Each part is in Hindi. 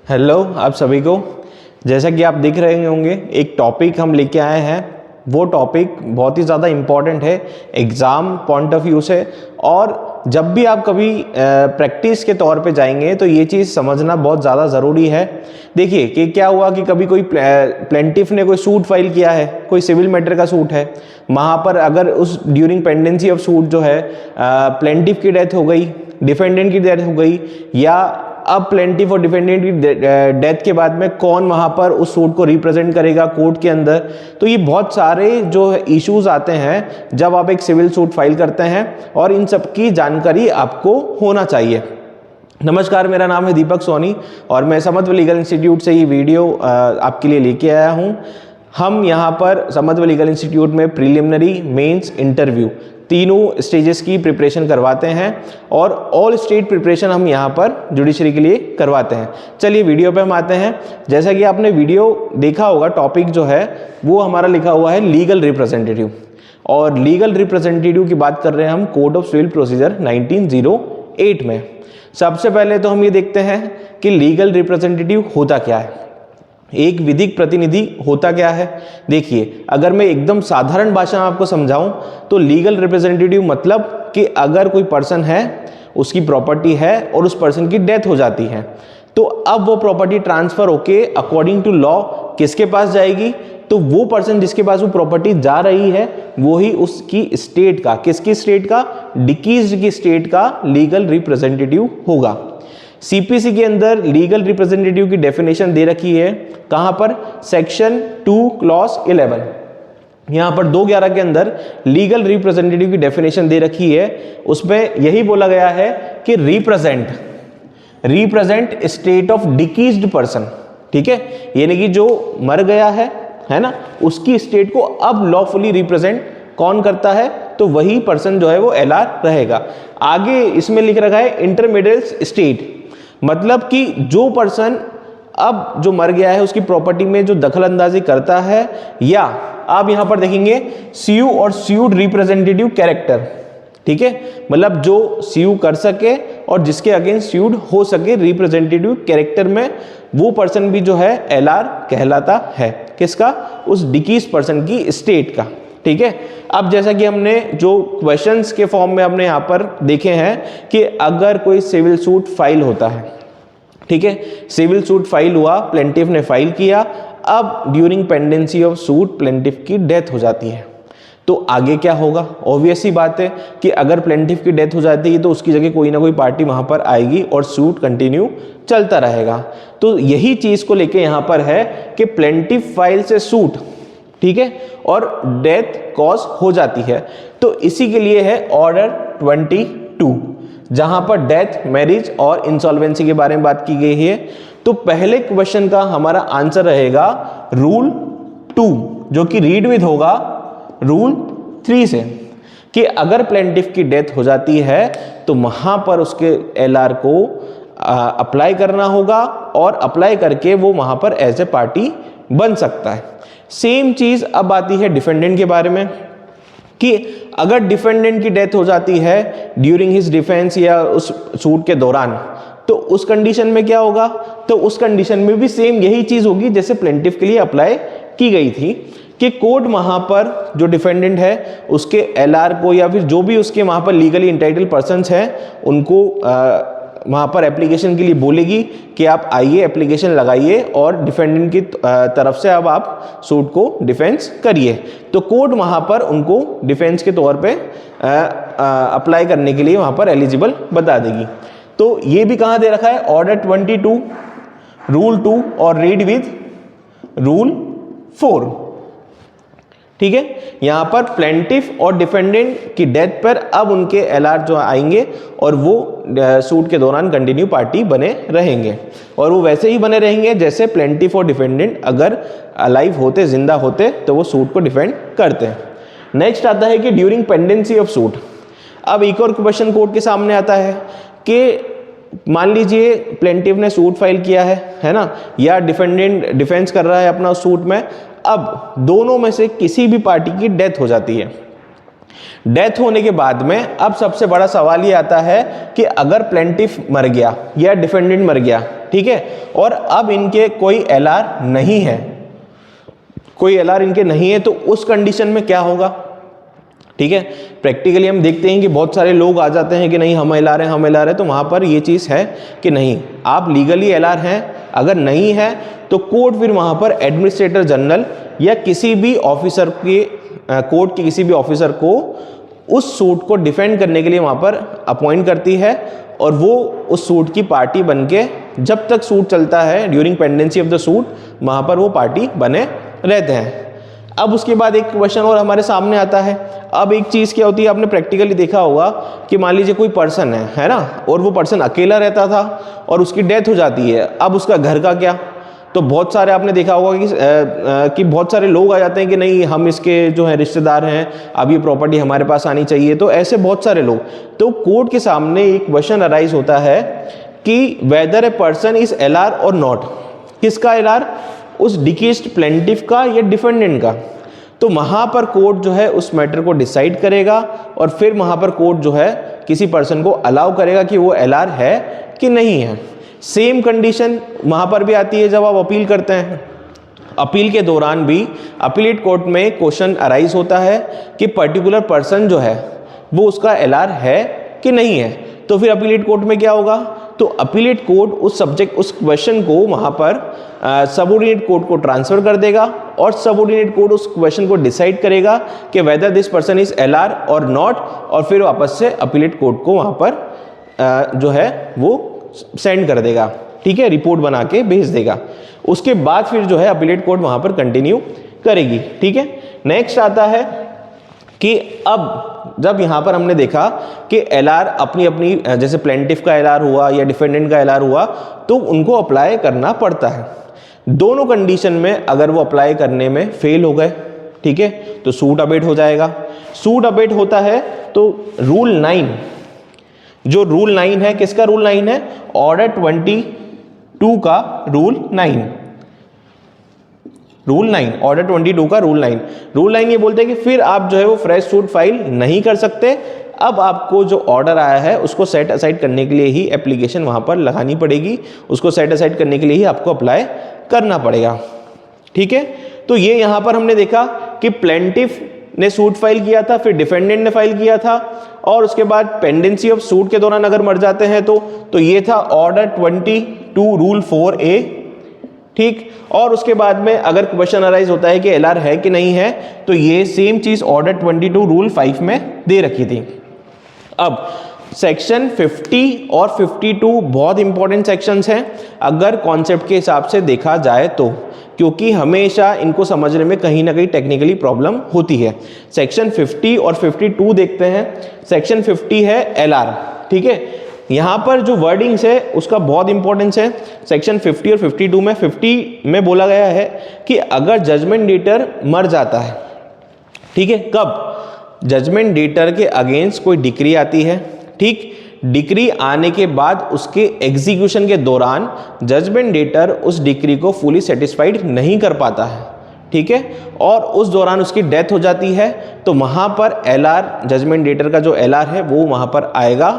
हेलो आप सभी को। जैसा कि आप देख रहे होंगे एक टॉपिक हम लेके आए हैं। वो टॉपिक बहुत ही ज़्यादा इम्पॉर्टेंट है एग्ज़ाम पॉइंट ऑफ व्यू से, और जब भी आप कभी प्रैक्टिस के तौर पे जाएंगे तो ये चीज़ समझना बहुत ज़्यादा ज़रूरी है। देखिए कि क्या हुआ कि कभी कोई प्लेंटिफ ने कोई सूट फाइल किया है, कोई सिविल मैटर का सूट है, वहाँ पर अगर उस ड्यूरिंग पेंडेंसी ऑफ सूट जो है प्लेंटिफ की डेथ हो गई, डिफेंडेंट की डेथ हो गई, या अब प्लेंटिफ और डिफेंडेंट की डेथ के बाद में कौन वहाँ पर उस सूट को रिप्रेजेंट करेगा कोर्ट के अंदर। तो ये बहुत सारे जो इश्यूज आते हैं जब आप एक सिविल सूट फाइल करते हैं, और इन सब की जानकारी आपको होना चाहिए। नमस्कार, मेरा नाम है दीपक सोनी और मैं समत्व लीगल इंस्टीट्यूट से ये वीडियो आपके लिए लेके आया हूँ। हम यहाँ पर समत्व लीगल इंस्टीट्यूट में प्रीलिमिनरी, मेंस, इंटरव्यू तीनों स्टेजेस की प्रिपरेशन करवाते हैं, और ऑल स्टेट प्रिपरेशन हम यहाँ पर जुडिशरी के लिए करवाते हैं। चलिए वीडियो पे हम आते हैं। जैसा कि आपने वीडियो देखा होगा, टॉपिक जो है वो हमारा लिखा हुआ है लीगल रिप्रेजेंटेटिव, और लीगल रिप्रेजेंटेटिव की बात कर रहे हैं हम कोड ऑफ सिविल प्रोसीजर 1908 में। सबसे पहले तो हम ये देखते हैं कि लीगल रिप्रेजेंटेटिव होता क्या है, एक विधिक प्रतिनिधि होता क्या है। देखिए, अगर मैं एकदम साधारण भाषा में आपको समझाऊं तो लीगल रिप्रेजेंटेटिव मतलब कि अगर कोई पर्सन है, उसकी प्रॉपर्टी है और उस पर्सन की डेथ हो जाती है, तो अब वो प्रॉपर्टी ट्रांसफर होके अकॉर्डिंग टू लॉ किसके पास जाएगी, तो वो पर्सन जिसके पास वो प्रॉपर्टी जा रही है वो ही उसकी स्टेट का, किसकी स्टेट का, डिकीज्ड की स्टेट का लीगल रिप्रेजेंटेटिव होगा। सीपीसी के अंदर लीगल रिप्रेजेंटेटिव की डेफिनेशन दे रखी है, कहां पर, सेक्शन 2 क्लॉज 11। यहां पर 211 के अंदर लीगल रिप्रेजेंटेटिव की डेफिनेशन दे रखी है। उसमें यही बोला गया है कि रिप्रेजेंट स्टेट ऑफ डिकीज्ड पर्सन, ठीक है, यानी कि जो मर गया है ना, उसकी स्टेट को अब लॉफुली रिप्रेजेंट कौन करता है, तो वही पर्सन जो है वो एलआर रहेगा। आगे इसमें लिख रखा है इंटरमीडिएट स्टेट, मतलब कि जो पर्सन अब जो मर गया है उसकी प्रॉपर्टी में जो दखल अंदाजी करता है, या आप यहां पर देखेंगे सीयू और सीयूड रिप्रेजेंटेटिव कैरेक्टर, ठीक है, मतलब जो सीयू कर सके और जिसके अगेंस्ट सीयूड हो सके रिप्रेजेंटेटिव कैरेक्टर में, वो पर्सन भी जो है एलआर कहलाता है। किसका, उस डिकीज पर्सन की स्टेट का, ठीक है। अब जैसा कि हमने जो क्वेश्चंस के फॉर्म में हमने यहाँ पर देखे हैं कि अगर कोई सिविल सूट फाइल होता है, ठीक है, सिविल सूट फाइल हुआ, प्लेंटिफ ने फाइल किया, अब during pendency of suit plaintiff की डेथ हो जाती है, तो आगे क्या होगा। ऑब्वियस सी बात है कि अगर प्लेंटिफ की डेथ हो जाती है तो उसकी जगह कोई ना कोई पार्टी वहां पर आएगी और सूट कंटिन्यू चलता रहेगा। तो यही चीज को लेके यहां पर है कि प्लेंटिफ फाइल से सूट, ठीक है, और डेथ कॉज हो जाती है, तो इसी के लिए है ऑर्डर 22, जहां पर डेथ, मैरिज और इंसॉल्वेंसी के बारे में बात की गई है। तो पहले क्वेश्चन का हमारा आंसर रहेगा रूल 2, जो कि रीड विद होगा रूल 3 से, कि अगर प्लेंटिफ की डेथ हो जाती है तो वहां पर उसके एलआर को अप्लाई करना होगा, और अप्लाई करके वो वहां पर एज ए पार्टी बन सकता है। सेम चीज अब आती है डिफेंडेंट के बारे में, कि अगर डिफेंडेंट की डेथ हो जाती है ड्यूरिंग हिज डिफेंस या उस सूट के दौरान, तो उस कंडीशन में क्या होगा, तो उस कंडीशन में भी सेम यही चीज होगी जैसे प्लेंटिफ के लिए अप्लाई की गई थी, कि कोर्ट वहां पर जो डिफेंडेंट है उसके एलआर को, या फिर जो भी उसके वहां पर लीगली इंटाइटल्ड पर्सन्स हैं उनको वहां पर एप्लीकेशन के लिए बोलेगी कि आप आइए, एप्लीकेशन लगाइए और डिफेंडेंट की तरफ से अब आप सूट को डिफेंस करिए। तो कोर्ट वहां पर उनको डिफेंस के तौर पे अप्लाई करने के लिए वहां पर एलिजिबल बता देगी। तो ये भी कहां दे रखा है, ऑर्डर 22, रूल 2 और रीड विद रूल 4, ठीक है। यहां पर प्लेंटिफ और डिफेंडेंट की डेथ पर अब उनके एलआर जो आएंगे और वो सूट के दौरान कंटिन्यू पार्टी बने रहेंगे, और वो वैसे ही बने रहेंगे जैसे प्लेंटिफ और डिफेंडेंट अगर अलाइव होते, जिंदा होते, तो वो सूट को डिफेंड करते हैं। नेक्स्ट आता है कि ड्यूरिंग पेंडेंसी ऑफ सूट। अब एक और क्वेश्चन कोर्ट के सामने आता है कि मान लीजिए प्लेंटिफ ने सूट फाइल किया है ना, या डिफेंडेंट डिफेंस कर रहा है अपना सूट में, अब दोनों में से किसी भी पार्टी की डेथ हो जाती है। डेथ होने के बाद में अब सबसे बड़ा सवाल ये आता है कि अगर प्लेंटिफ मर गया या डिफेंडेंट मर गया, ठीक है। और अब इनके कोई एलआर नहीं है, कोई एलआर इनके नहीं है, तो उस कंडीशन में क्या होगा, ठीक है। प्रैक्टिकली हम देखते हैं कि बहुत सारे लोग आ जाते हैं कि नहीं हम एलआर हैं, हम एलआर है, तो वहां पर ये चीज है कि नहीं, आप लीगली एलआर हैं। अगर नहीं है तो कोर्ट फिर वहां पर एडमिनिस्ट्रेटर जनरल या किसी भी ऑफिसर के, कोर्ट के किसी भी ऑफिसर को उस सूट को डिफेंड करने के लिए वहां पर अपॉइंट करती है, और वो उस सूट की पार्टी बनके जब तक सूट चलता है, during pendency of the suit, वहां पर वो पार्टी बने रहते हैं। अब उसके बाद एक क्वेश्चन और हमारे सामने आता है। अब एक चीज़ क्या होती है, आपने प्रैक्टिकली देखा होगा कि मान लीजिए कोई पर्सन है ना, और वो पर्सन अकेला रहता था और उसकी डेथ हो जाती है, अब उसका घर का क्या। तो बहुत सारे आपने देखा होगा कि बहुत सारे लोग आ जाते हैं कि नहीं हम इसके जो है रिश्तेदार हैं, अब ये प्रॉपर्टी हमारे पास आनी चाहिए। तो ऐसे बहुत सारे लोग, तो कोर्ट के सामने एक क्वेश्चन अराइज होता है कि whether a person is LR और नॉट। किसका एलआर, उस डिकीज्ड प्लेंटिफ का या डिफेंडेंट का। तो वहां पर कोर्ट जो है उस मैटर को डिसाइड करेगा, और फिर वहां पर कोर्ट जो है किसी पर्सन को अलाउ करेगा कि वो एलआर है कि नहीं है। सेम कंडीशन वहां पर भी आती है जब आप अपील करते हैं। अपील के दौरान भी अपीलेट कोर्ट में क्वेश्चन अराइज होता है कि पर्टिकुलर पर्सन जो है वो उसका एलआर है कि नहीं है। तो फिर अपीलेट कोर्ट में क्या होगा, तो अपीलेट कोर्ट उस सब्जेक्ट, उस क्वेश्चन को वहां पर सबऑर्डिनेट कोर्ट को ट्रांसफर कर देगा, और सबऑर्डिनेट कोर्ट उस क्वेश्चन को डिसाइड करेगा कि whether this person is LR और नॉट, और फिर वापस से अपीलेट कोर्ट को वहां पर जो है वो सेंड कर देगा, ठीक है, रिपोर्ट बना के भेज देगा। उसके बाद फिर जो है अपीलेट कोर्ट वहां पर कंटिन्यू करेगी, ठीक है। नेक्स्ट आता है कि अब जब यहां पर हमने देखा कि एलआर अपनी अपनी, जैसे प्लेंटिफ का एलआर हुआ या डिफेंडेंट का एलआर हुआ, तो उनको अप्लाई करना पड़ता है। दोनों कंडीशन में अगर वो अप्लाई करने में फेल हो गए, ठीक है, तो सूट अबेट हो जाएगा। सूट अबेट होता है तो रूल 9, जो रूल 9 है, किसका रूल 9 है, ऑर्डर 22 का रूल 9, रूल 9, ऑर्डर 22 का रूल 9। रूल 9 ये बोलते हैं कि फिर आप जो है वो फ्रेश सूट फाइल नहीं कर सकते। अब आपको जो ऑर्डर आया है उसको सेट असाइड करने के लिए ही एप्लीकेशन वहां पर लगानी पड़ेगी, उसको सेट असाइड करने के लिए ही आपको अप्लाई करना पड़ेगा, ठीक है। तो ये यहां पर हमने देखा कि प्लेंटिफ ने सूट फाइल किया था, फिर डिफेंडेंट ने फाइल किया था, और उसके बाद पेंडेंसी ऑफ सूट के दौरान अगर मर जाते हैं तो ये था ऑर्डर 22 रूल 4A, ठीक। और उसके बाद में अगर क्वेश्चन अराइज होता है कि एलआर है कि नहीं है, तो ये सेम चीज ऑर्डर 22 रूल 5 में दे रखी थी। अब सेक्शन 50 और 52 बहुत इंपॉर्टेंट सेक्शंस हैं अगर कॉन्सेप्ट के हिसाब से देखा जाए तो, क्योंकि हमेशा इनको समझने में कहीं ना कहीं टेक्निकली प्रॉब्लम होती है। सेक्शन 50 और 52 देखते हैं। सेक्शन 50 है एलआर, ठीक है। यहां पर जो वर्डिंग्स है उसका बहुत इंपॉर्टेंस है। सेक्शन 50 और 52 में 50 में बोला गया है कि अगर जजमेंट डेटर मर जाता है, ठीक है, कब, जजमेंट डेटर के अगेंस्ट कोई डिक्री आती है, ठीक, डिक्री आने के बाद उसके एग्जीक्यूशन के दौरान जजमेंट डेटर उस डिक्री को फुली सेटिस्फाइड नहीं कर पाता है, ठीक है, और उस दौरान उसकी डेथ हो जाती है, तो वहां पर एलआर, जजमेंट डेटर का जो एलआर है वो वहां पर आएगा,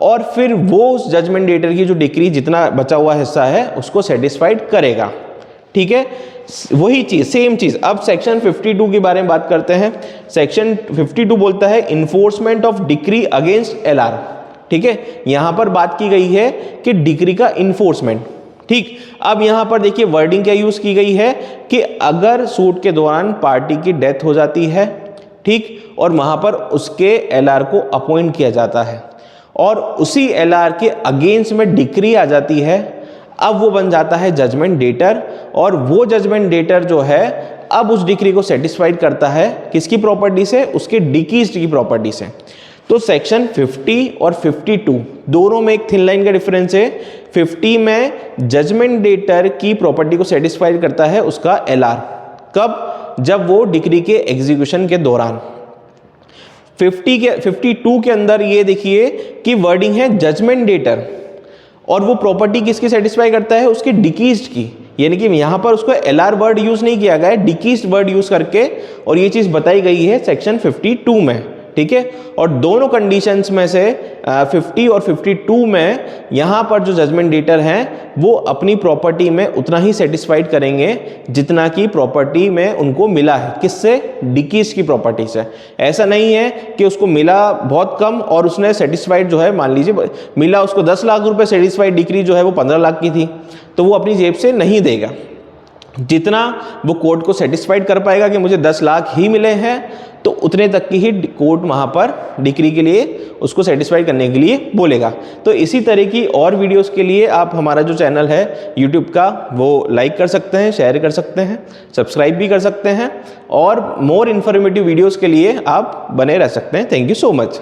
और फिर वो उस जजमेंट डेटर की जो डिक्री, जितना बचा हुआ हिस्सा है, उसको सेटिस्फाइड करेगा, ठीक है। वही चीज, सेम चीज। अब सेक्शन 52 के बारे में बात करते हैं। सेक्शन 52 बोलता है enforcement of decree against LR, ठीक है। यहां पर बात की गई है कि डिक्री का इन्फोर्समेंट, ठीक। अब यहां पर देखिए वर्डिंग क्या यूज की गई है कि अगर सूट के दौरान पार्टी की डेथ हो जाती है, ठीक, और वहां पर उसके एलआर को अपॉइंट किया जाता है, और उसी एलआर के अगेंस्ट में डिक्री आ जाती है, अब वो बन जाता है जजमेंट डेटर, और वो जजमेंट डेटर जो है अब उस डिक्री को सेटिस्फाइड करता है किसकी प्रॉपर्टी से, उसके डिकीज्ड की प्रॉपर्टी से। तो सेक्शन 50 और 52 दोनों में एक थिन लाइन का डिफरेंस है। 50 में जजमेंट डेटर की प्रॉपर्टी को सेटिस्फाइड करता है उसका एलआर, कब, जब वो डिक्री के एग्जीक्यूशन के दौरान। 52 के अंदर ये देखिए कि वर्डिंग है जजमेंट डेटर, और वो प्रॉपर्टी किसकी सेटिस्फाई करता है, उसके डिकीज्ड की, यानी कि यहां पर उसको एलआर वर्ड यूज नहीं किया गया है, डिकीज्ड वर्ड यूज करके, और ये चीज बताई गई है सेक्शन 52 में, ठीक है। और दोनों कंडीशंस में से 50 और 52 में यहाँ पर जो जजमेंट डेटर हैं वो अपनी प्रॉपर्टी में उतना ही सेटिस्फाइड करेंगे जितना कि प्रॉपर्टी में उनको मिला है। किससे? डिकीज की प्रॉपर्टी से। ऐसा नहीं है कि उसको मिला बहुत कम और उसने सेटिस्फाइड जो है, मान लीजिए मिला उसको 10 लाख रुपए, सेटिस्फाइड डिक्री जो है वो 15 लाख की थी, तो वो अपनी जेब से नहीं देगा। जितना वो कोर्ट को सेटिस्फाइड कर पाएगा कि मुझे 10 लाख ही मिले हैं, तो उतने तक की ही कोर्ट वहाँ पर डिक्री के लिए उसको सेटिस्फाइड करने के लिए बोलेगा। तो इसी तरह की और वीडियोस के लिए आप हमारा जो चैनल है यूट्यूब का वो लाइक कर सकते हैं, शेयर कर सकते हैं, सब्सक्राइब भी कर सकते हैं, और मोर इन्फॉर्मेटिव वीडियोस के लिए आप बने रह सकते हैं। Thank you so much.